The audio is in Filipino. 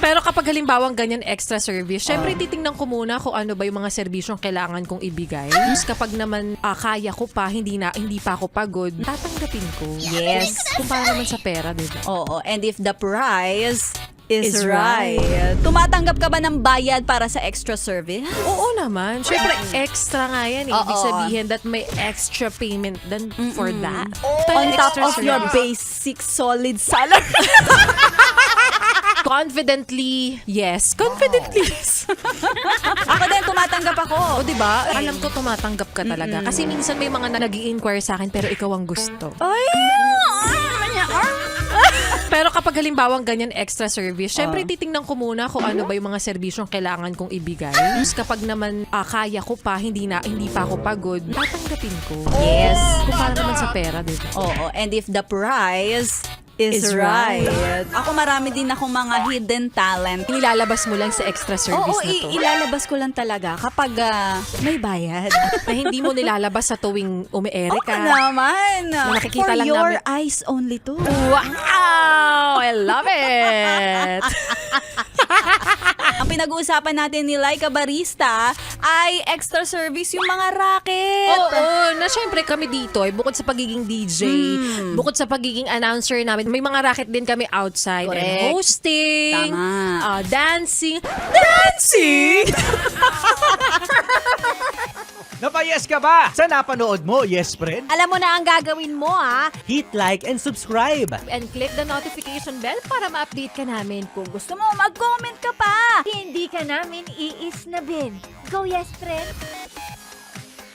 Pero kapag halimbawang ganyan extra service, syempre titingnan ko muna kung ano ba yung mga serbisyong kailangan kong ibigay. Tapos kapag naman kaya ko pa, hindi pa ako pagod, tatanggapin ko. Yes. Kumpara naman sa pera, diba? Oo, and if the price is Is right. Tumatanggap ka ba ng bayad para sa extra service? Oo naman. Syempre, extra nga yan. Ibig Oo. sabihin that may extra payment then for that. On top Extra of your service. basic solid salary. Confidently, yes. Confidently, yes. Ako din, tumatanggap ako. O, diba? Alam ko tumatanggap ka talaga. Kasi minsan may mga nag-i-inquire sa akin pero ikaw ang gusto. Ay! Pero kapag halimbawang ganyan extra service, syempre titingnan ko muna kung ano ba yung mga serbisyong kailangan kong ibigay. Tapos kapag naman kaya ko pa, hindi pa ako pagod, tatanggapin ko. Yes. Kumpara naman sa pera, diba? Oo, and if the price is right. Ako marami din akong mga hidden talent. Nilalabas mo lang sa extra service Oo, na to. ilalabas ko lang talaga kapag may bayad. Na hindi mo nilalabas sa tuwing umiere ka. Naman. nakikita For lang your namin. eyes only to. Wow! I love it! Ang pinag-uusapan natin ni Laika Barista ay extra service yung mga racket. Oo, na syempre kami dito, bukod sa pagiging DJ, bukod sa pagiging announcer namin, may mga racket din kami outside. Correct. And hosting, Tama. dancing. Dancing! Napayes ka ba? Sa napanood mo, yes friend? Alam mo na ang gagawin mo, ha? Hit like and subscribe. And click the notification bell para ma-update ka namin. Kung gusto mo, mag-comment ka pa. Hindi ka namin iisnabin. Go, yes, friend!